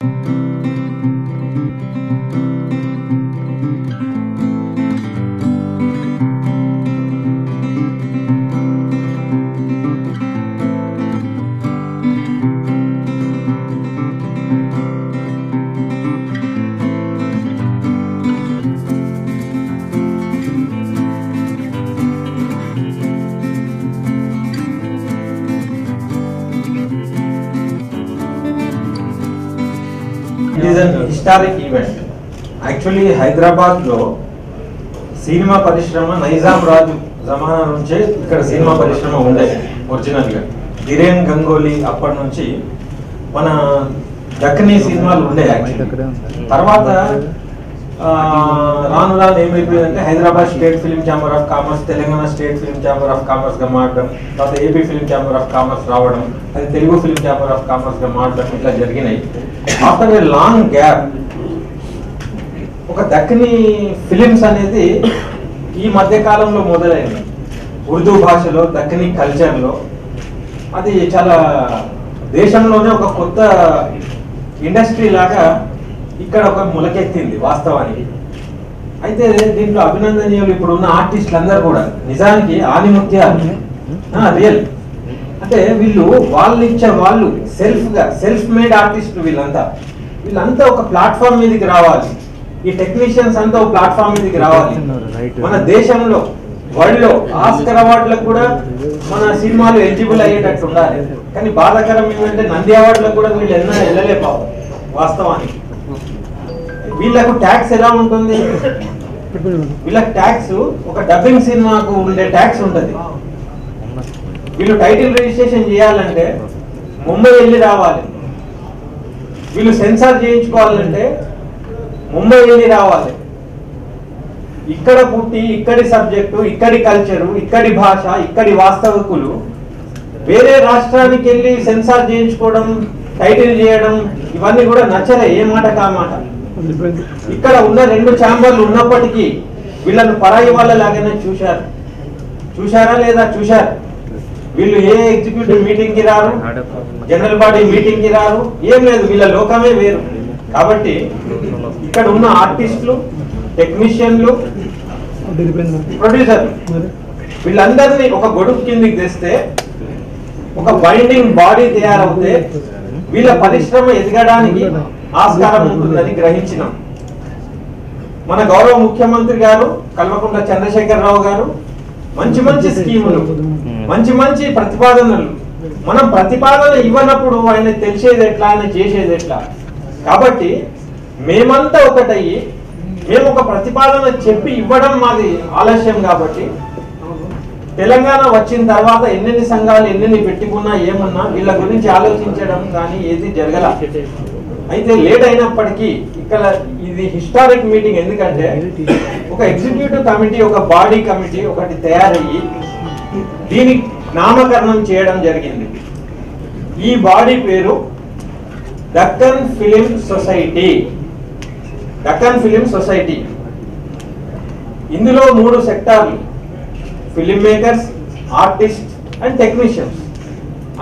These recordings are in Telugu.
It is an historic event. Actually, Hyderabad lo cinema parishrama Nizam Raju zamana nunche ikkada cinema parishrama unde original ga Dhiren Gangoli appadi nunchi mana Dakkani సినిమాలు ఉండే యాక్చువల్లీ తర్వాత రాను రాను ఏమైపోయిందంటే Hyderabad state film chamber of commerce Telangana state film chamber of commerce గా మారడం తర్వాత AP film chamber of commerce రావడం అది Telugu film chamber of commerce గా మారడం ఇట్లా జరిగినాయి. ఆఫ్టర్ ఏ లాంగ్ గ్యాప్ ఒక దక్కని ఫిలిమ్స్ అనేది ఈ మధ్య కాలంలో మొదలైంది. ఉర్దూ భాషలో దక్కని కల్చర్లో అది చాలా దేశంలోనే ఒక కొత్త ఇండస్ట్రీ లాగా ఇక్కడ ఒక మొలకెత్తింది వాస్తవానికి. అయితే దీంట్లో అభినందనీయులు ఇప్పుడు ఉన్న ఆర్టిస్టులు అందరూ కూడా నిజానికి ఆనిముత్యాలు రియల్ అంటే వీళ్ళు వాళ్ళు సెల్ఫ్ మేడ్ ఆర్టిస్టులు వీళ్ళంతా ఒక ప్లాట్ఫామ్ మీదకి రావాలి. ఈ టెక్నీషియన్స్ అంతా ఒక ప్లాట్ఫామ్ మీదకి రావాలి. మన దేశంలో వరల్డ్ లో ఆస్కర్ అవార్డులకు కూడా మన సినిమాలు ఎలిజిబుల్ అయ్యేటట్టు ఉండాలి. కానీ బాధాకరం ఏమంటే నంది అవార్డులకు కూడా వీళ్ళు వెళ్ళలేపావు. వాస్తవానికి వీళ్ళకు ట్యాక్స్ ఎలా ఉంటుంది? వీళ్ళకి ట్యాక్స్ ఒక డబ్బింగ్ సినిమాకు ఉండే ట్యాక్స్ ఉంటుంది. వీళ్ళు టైటిల్ రిజిస్ట్రేషన్ చేయాలంటే ముంబై వెళ్ళి రావాలి. వీళ్ళు సెన్సార్ చేయించుకోవాలంటే ముంబై వెళ్ళి రావాలి. ఇక్కడ పుట్టి ఇక్కడి సబ్జెక్టు ఇక్కడి కల్చరు ఇక్కడి భాష ఇక్కడి వాస్తవికులు వేరే రాష్ట్రానికి వెళ్ళి సెన్సార్ చేయించుకోవడం టైటిల్ చేయడం ఇవన్నీ కూడా నచ్చలే. ఏ మాట కామాట. ఇక్కడ ఉన్న 2 ఛాంబర్లు ఉన్నప్పటికీ వీళ్ళను పరాయి వాళ్ళ లాగానే చూశారా లేదా? చూశారు. వీళ్ళు ఏ ఎగ్జిక్యూటివ్ మీటింగ్ కి రారు, జనరల్ బాడీ మీటింగ్ కి రారు, ఏం లేదు. వీళ్ళ లోకమే వేరు. కాబట్టి ఇక్కడ ఉన్న ఆర్టిస్టులు టెక్నీషియన్లు ప్రొడ్యూసర్లు వీళ్ళందరినీ ఒక గొడుగు కిందికి తెస్తే ఒక బైండింగ్ బాడీ తయారవుతే వీళ్ళ పరిశ్రమ ఎదగడానికి ఆస్కారం ఉంటుందని గ్రహించినాం. మన గౌరవ ముఖ్యమంత్రి గారు కల్వకుంట్ల చంద్రశేఖరరావు గారు మంచి స్కీములు మంచి ప్రతిపాదనలు మనం ప్రతిపాదన ఇవ్వనప్పుడు ఆయన తెలిసేది ఎట్లా, ఆయన చేసేది ఎట్లా? కాబట్టి మేమంతా ఒకటయ్యి మేము ఒక ప్రతిపాదన చెప్పి ఇవ్వడం మాది ఆలస్యం. కాబట్టి తెలంగాణ వచ్చిన తర్వాత ఎన్నెన్ని సంఘాలు ఎన్నెన్ని పెట్టుకున్నా ఏమన్నా వీళ్ళ గురించి ఆలోచించడం కానీ ఏది జరగల. అయితే లేట్ అయినప్పటికీ ఇక్కడ ఇది హిస్టారిక్ మీటింగ్. ఎందుకంటే ఒక ఎగ్జిక్యూటివ్ కమిటీ ఒక బాడీ కమిటీ ఒకటి తయారయ్యి దీనికి నామకరణం చేయడం జరిగింది. ఈ బాడీ పేరు Deccan film society. Deccan film society ఇందులో 3 సెక్టార్లు film makers artist and technicians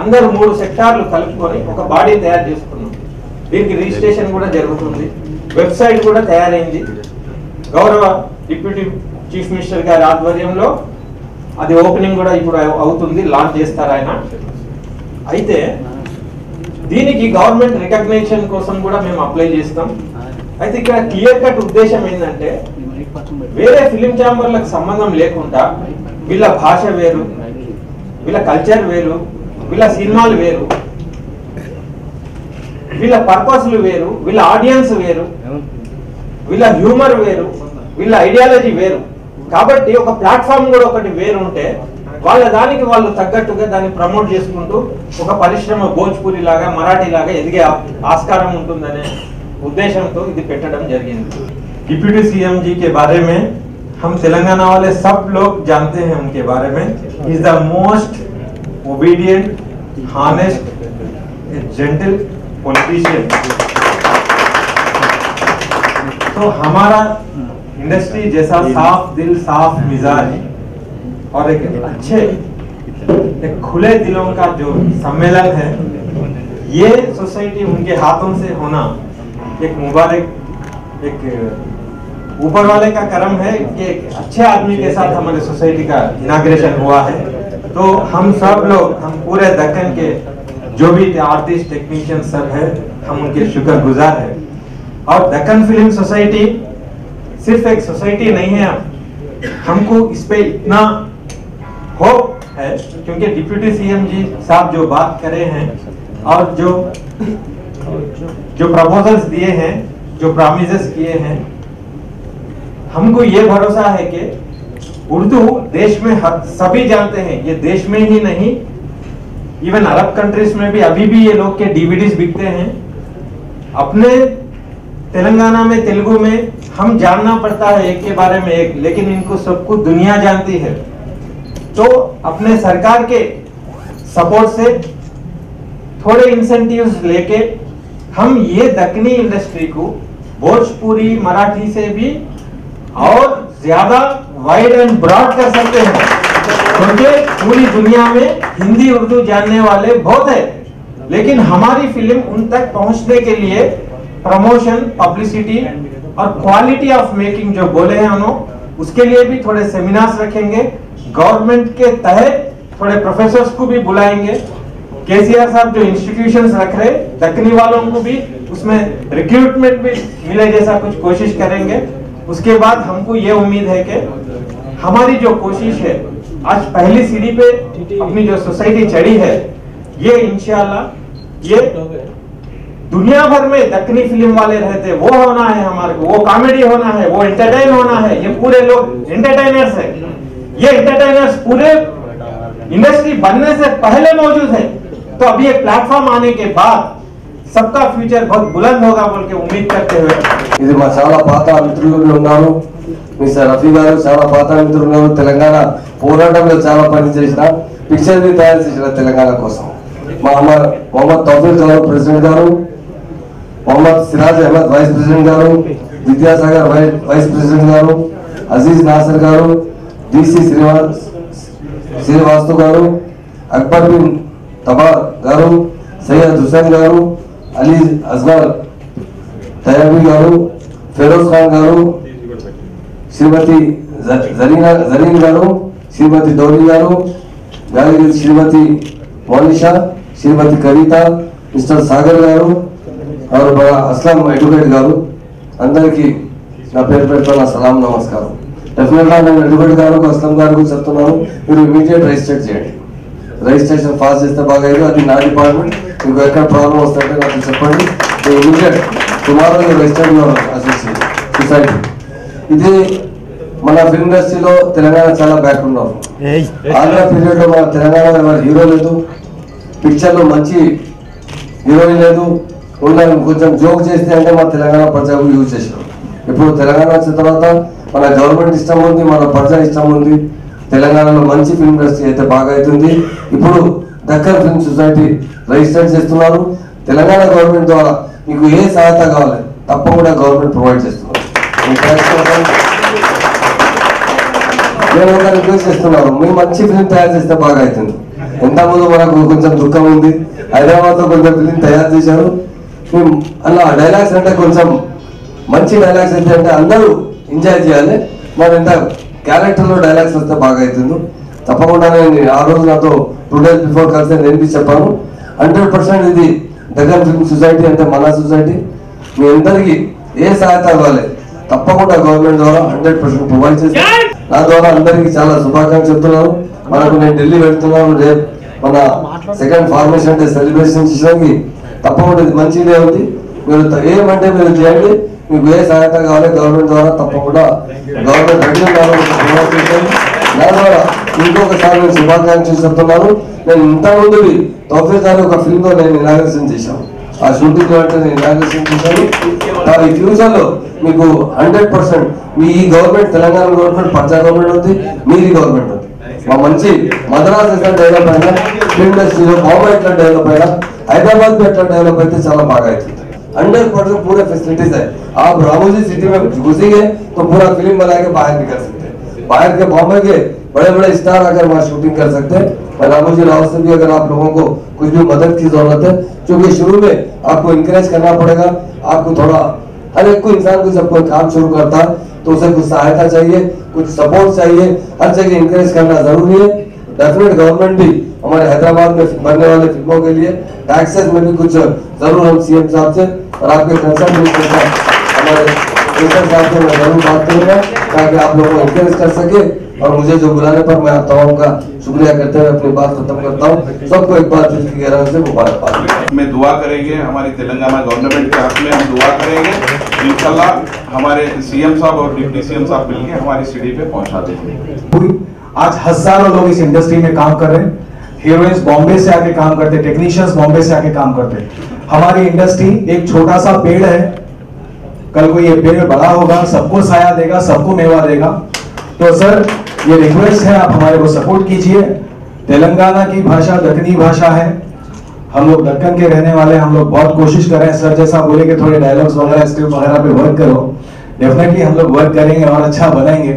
అందరూ 3 సెక్టార్లు కలుపుకొని ఒక బాడీ తయారు చేసుకున్నాం. దీనికి రిజిస్ట్రేషన్ కూడా జరుగుతుంది. వెబ్సైట్ కూడా తయారైంది. గౌరవ డిప్యూటీ చీఫ్ మినిస్టర్ గారి ఆధ్వర్యంలో అది ఓపెనింగ్ కూడా ఇప్పుడు అవుతుంది. లాంచ్ చేస్తారు ఆయన. అయితే దీనికి గవర్నమెంట్ రికగ్నిషన్ కోసం కూడా మేము అప్లై చేస్తాం. అయితే ఇక్కడ క్లియర్ కట్ ఉద్దేశం ఏంటంటే వేరే ఫిలిం ఛాంబర్లకు సంబంధం లేకుండా వీళ్ళ భాష వేరు, వీళ్ళ కల్చర్ వేరు, వీళ్ళ సినిమాలు వేరు, వీళ్ళ పర్పస్లు వేరు, వీళ్ళ ఆడియన్స్ వేరు, వీళ్ళ హ్యూమర్ వేరు, వీళ్ళ ఐడియాలజీ వేరు. కాబట్టి ఒక ప్లాట్ఫామ్ కూడా ఒకటి వేరు ఉంటే వాళ్ళ దానికి వాళ్ళు తగ్గట్టుగా దాన్ని ప్రమోట్ చేసుకుంటూ ఒక పరిశ్రమ భోజ్పురి లాగా మరాఠీ లాగా ఎదిగే ఆస్కారం ఉంటుందనే उद्देश्य ఇది పెట్టడం జరిగింది. डिप्यूटी सीएम जी के बारे में हम तेलंगाना वाले सब लोग जानते हैं. उनके बारे में is the most obedient honest gentle politician. तो हमारा इंडस्ट्री जैसा साफ दिल साफ मिजाज और एक अच्छे एक खुले दिलों का जो सम्मेलन है, ये सोसाइटी उनके हाथों से होना एक मुबारक, एक ऊपर वाले का करम है कि एक अच्छे आदमी के साथ हमारे सोसाइटी का इनाग्रेशन हुआ है। तो हम सब लोग, हम पूरे दक्कन के जो भी आर्टिस्ट टेक्नीशियन सब है, हम उनके शुक्रगुजार हैं। और दक्कन फिल्म सोसाइटी सिर्फ एक सोसाइटी नहीं है, हमको इस पे इतना होप है क्योंकि डिप्यूटी सीएम जी साहब जो बात करे हैं और जो प्रपोजल्स दिए हैं, जो प्रॉमिसेस किए हैं, हमको ये भरोसा है कि उर्दू देश में सभी जानते हैं। ये देश में ही नहीं, इवन अरब कंट्रीज में भी अभी भी ये लोग के डीवीडीज बिकते हैं। अपने तेलंगाना में तेलुगु में हम जानना पड़ता है एक के बारे में एक, लेकिन इनको सबको दुनिया जानती है। तो अपने सरकार के सपोर्ट से थोड़े इंसेंटिव्स लेके हम ये दक्कनी इंडस्ट्री को भोजपुरी मराठी से भी और ज्यादा वाइड एंड ब्रॉड कर सकते हैं, क्योंकि पूरी दुनिया में हिंदी उर्दू जानने वाले बहुत है, लेकिन हमारी फिल्म उन तक पहुंचने के लिए प्रमोशन, पब्लिसिटी और क्वालिटी ऑफ मेकिंग जो बोले हैं उन्होंने, उसके लिए भी थोड़े सेमिनार्स रखेंगे। गवर्नमेंट के तहत थोड़े प्रोफेसर्स को भी बुलाएंगे। केसीआर साहब जो इंस्टीट्यूशंस रख रहे, दक्कनी वालों को भी उसमें रिक्रूटमेंट भी मिले जैसा कुछ कोशिश करेंगे। उसके बाद हमको ये उम्मीद है कि हमारी जो कोशिश है, आज पहली सीढ़ी पे अपनी जो सोसाइटी चढ़ी है, ये इंशाल्लाह ये दुनिया भर में दक्कनी फिल्म वाले रहते, वो होना है हमारे को, वो कॉमेडी होना है, वो एंटरटेन होना है। ये पूरे लोग एंटरटेनर्स है, ये एंटरटेनर्स पूरे इंडस्ट्री बनने से पहले मौजूद है। तो अभी एक प्लेटफॉर्म आने के बाद सबका फ्यूचर बहुत बुलंद होगा बोल के उम्मीद करते हुए, ఇది మా చాలా పాత మిత్రులు ఉన్నారు, మిస్టర్ రఫీ గారు చాలా పాత మిత్రులు ఉన్నారు, తెలంగాణ పోరాటంలో చాలా పని చేసిన, పిక్చర్ ని తయారు చేసిన తెలంగాణ కోసం మొహమ్మద్ తౌఫీక్ గారు ప్రెసిడెంట్ గారు, మొహమ్మద్ సిరాజ్ అహ్మద్ వైస్ ప్రెసిడెంట్ గారు, విద్యాసాగర్ వైస్ ప్రెసిడెంట్ గారు, అజీజ్ నాసర్ గారు, డిసి శ్రీవాస్తు గారు, అక్బర్ బిన్ తబా గారు, సయ్యద్ హుసేన్ గారు, అలీ అస్గర్ తయాబీ గారు, ఫెరోజ్ ఖాన్ గారు, శ్రీమతి జరీన్ గారు, శ్రీమతి డోరీ గారు, శ్రీమతి మోనిషా, శ్రీమతి కవిత, మిస్టర్ సాగర్ గారు, అస్లాం అడ్వకేట్ గారు, అందరికీ నా పేరు పెడుతూ నా సలాం నమస్కారం. డెఫినెట్గా నేను అడ్వకేట్ గారు అస్లాం గారు చెప్తున్నాను, మీరు ఇమీడియట్ రిజిస్టర్ చేయండి. రిజిస్ట్రేషన్ ఫాస్ట్ చేస్తే బాగా, అది నా డిపార్ట్మెంట్. మీకు ఎక్కడ ప్రాబ్లం వస్తుంటే నాకు చెప్పండి, immediate tomorrow register your association society. ఇది మన ఫిల్మ్ ఇండస్ట్రీలో తెలంగాణ చాలా బ్యాక్ ఉన్నారు. ఆంధ్ర పీరియడ్ లో మన తెలంగాణలో ఎవరు హీరో లేదు, పిక్చర్లో మంచి హీరోయిన్ లేదు, కొంచెం జోక్ చేస్తే అంటే మన తెలంగాణ ప్రజలు యూజ్ చేశారు. ఇప్పుడు తెలంగాణ వచ్చిన తర్వాత మన గవర్నమెంట్ ఇష్టం ఉంది, మన ప్రజల ఇష్టం ఉంది, తెలంగాణలో మంచి ఫిల్మ్ ఇండస్ట్రీ అయితే బాగా అవుతుంది. ఇప్పుడు దక్కన్ ఫిల్మ్ సొసైటీ రిజిస్టర్ చేస్తున్నారు. తెలంగాణ గవర్నమెంట్ ద్వారా మీకు ఏ సహాయత కావాలి తప్పకుండా గవర్నమెంట్ ప్రొవైడ్ చేస్తున్నారు. నేను ఒక రిక్వెస్ట్ చేస్తున్నాను, మీరు మంచి ఫిల్మ్ తయారు చేస్తే బాగా అవుతుంది. ఎంతమంది మనకు కొంచెం దుఃఖం ఉంది, హైదరాబాద్ లో కొంచెం ఫిల్మ్ తయారు చేశారు, అలా డైలాగ్స్ అంటే కొంచెం మంచి డైలాగ్స్ అయితే అంటే అందరూ ఎంజాయ్ చేయాలి. మరి ఎంత క్యారెక్టర్లో డైలాగ్స్ వస్తే బాగా అవుతుంది. తప్పకుండా నేను ఆ రోజు నాతో 2 days బిఫోర్ కలిసి నేను చెప్పాను, 100% ఇది దక్కన్ ఫిల్మ్ సొసైటీ అంటే మన సొసైటీ. మీ అందరికీ ఏ సహాయత ఇవ్వాలి తప్పకుండా గవర్నమెంట్ ద్వారా 100% ప్రొవైడ్ చేస్తాను. నా ద్వారా అందరికీ చాలా శుభాకాంక్షలు చెప్తున్నాను. మనకు నేను ఢిల్లీ వెళ్తున్నాను, రేపు మన సెకండ్ ఫార్మేషన్ డే సెలబ్రేషన్ చేయడానికి తప్పకుండా ఇది మంచి డే ఉంది. మీరు ఏమంటే మీరు చేయండి, మీకు ఏ సహాయత కావాలి గవర్నమెంట్ ద్వారా తప్పకుండా గవర్నమెంట్ రెగ్యులర్ నా ద్వారా ఇంకొకసారి నేను శుభాకాంక్షలు చెప్తున్నాను. నేను ఇంతకుముందు తౌఫీక్ గారు ఒక ఫిల్మ్ లో నేను ఇనాగ్రేషన్ చేశాను, ఆ షూటింగ్ అంటే నేను ఇనాగ్రేషన్ చేశాను. ఈ ఫ్యూచర్ లో మీకు 100% మీ government Telangana government Punjab government ఉంది, మీది గవర్నమెంట్ ఉంది. మా మంచి మద్రాస్ ఎట్లా డెవలప్ అయినా, ఫిల్మ్ ఇండస్ట్రీలో బాంబే ఎట్లా డెవలప్ అయినా, హైదరాబాద్ ఎట్లా డెవలప్ అయితే చాలా బాగా అవుతుంది. 100% पूरे फैसिलिटीज है. आप रामोजी सिटी में घुसेंगे तो पूरा फिल्म बना के बाहर निकल सकते हैं. बाहर के बॉम्बे के बड़े बड़े स्टार अगर वहाँ शूटिंग कर सकते हैं. रामोजी राव से भी अगर आप लोगों को कुछ भी मदद की जरूरत है, क्योंकि शुरू में आपको इंकरेज करना पड़ेगा। आपको थोड़ा, हर एक को इंसान को जब कोई काम शुरू करता है तो उसे कुछ सहायता चाहिए, कुछ सपोर्ट चाहिए, हर जगह इंकरेज करना जरूरी है। डेफिनेट गवर्नमेंट भी हमारे हैदराबाद में बनने वाले फिल्मों के लिए टैक्सेस में भी कुछ जरूर हम सीएम साहब से और आपके कंसर्न मिनिस्टर हमारे मिनिस्टर साहब से मैं जरूर बात करूंगा ताकि आप लोगों को इंकरेज कर सके। और मुझे जो बुलाने पर मैं आप तमाम का शुक्रिया करते हुए अपनी बात खत्म करता हूँ। सबको एक बार दिल की गहराई से मुबारकबाद। में दुआ करेंगे, हमारी तेलंगाना गवर्नमेंट के हक में हम दुआ करेंगे। इंशाल्लाह हमारे सीएम साहब और डिप्टी सीएम साहब मिलकर हमारी सीढ़ी पे पहुंचा देंगे। आज हजारों लोग इस इंडस्ट्री में काम कर रहे हैं। हीरोइंस बॉम्बे से आके काम करते, टेक्नीशियंस बॉम्बे से आके काम करते। हमारी इंडस्ट्री एक छोटा सा पेड़ है, कल को ये पेड़ बड़ा होगा, सबको साया देगा, सबको मेवा देगा। तो सर ये रिक्वेस्ट है, आप हमारे को सपोर्ट कीजिए। तेलंगाना की भाषा दक्कनी भाषा है, हम लोग दक्कन के रहने वाले, हम लोग बहुत कोशिश कर रहे हैं। सर जैसा बोले कि थोड़े डायलॉग्स वगैरह स्क्रिप्ट वगैरह पे वर्क करो, डेफिनेटली हम लोग वर्क करेंगे और अच्छा बनाएंगे।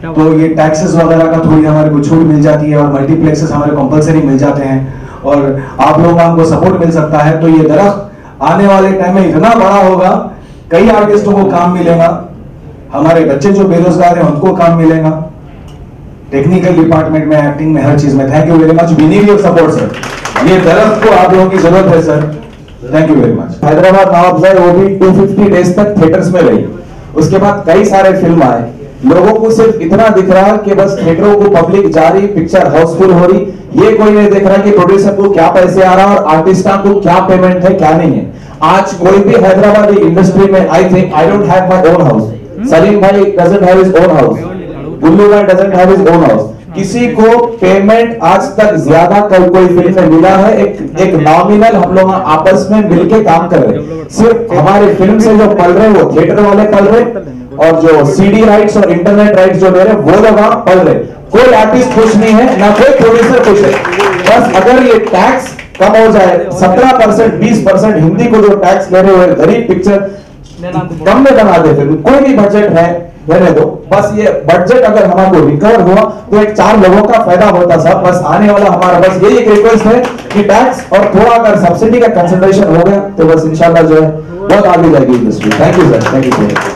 तो ये टैक्सेस वगैरह का थोड़ी हमारे को छूट मिल जाती है और मल्टीप्लेक्सेस हमारे कंपलसरी मिल जाते हैं और आप लोगों का हमको सपोर्ट मिल सकता है। तो ये दरख्त आने वाले टाइम में इतना बड़ा होगा, कई आर्टिस्टों को काम मिलेगा, हमारे बच्चे जो बेरोजगार हैं उनको काम मिलेगा, टेक्निकल डिपार्टमेंट में, एक्टिंग में, हर चीज में। Thank you very much, we need your support sir. ये दरख्त को आप लोगों की जरूरत है सर। Thank you very much. Hyderabad नवाब साहब वो भी 250 डेज तक थिएटर्स में रही। उसके बाद कई सारे फिल्म आए, लोगों को सिर्फ इतना दिख रहा कि बस थिएटरों को पब्लिक जा रही, पिक्चर हाउसफुल हो रही, ये कोई नहीं देख रहा कि प्रोड्यूसर को क्या पैसे आ रहा और आर्टिस्टों को क्या पेमेंट है क्या नहीं है। आज कोई भी हैदराबादी इंडस्ट्री में, I don't have my own house, Salim bhai doesn't have his own house, Gullu bhai doesn't have his own house. किसी को पेमेंट आज तक ज्यादा कोई फिल्म में मिला है, एक नॉमिनल हम लोग आपस में मिलके काम कर रहे हैं। सिर्फ हमारे फिल्म से जो पल रहे वो थिएटर वाले पल रहे और जो सीडी राइट्स और इंटरनेट राइट्स जो ले रहे वो लोग पल रहे। कोई आर्टिस्ट खुश नहीं है, ना कोई प्रोड्यूसर खुश है। बस अगर ये टैक्स कम हो जाए, 17% 20% हिंदी को जो टैक्स ले रहे हो गरीब पिक्चर कम में बना देते, कोई भी बजट है रहने दो, बस ये बजट अगर हमारे रिकवर हुआ तो एक 4 लोगों का फायदा होता सब। बस आने वाला हमारा बस यही एक रिक्वेस्ट है कि टैक्स और थोड़ा अगर सब्सिडी का कंसिडरेशन हो गया तो बस इंशाल्लाह जो है बहुत आगे जाएगी industry. Thank you sir, thank you sir.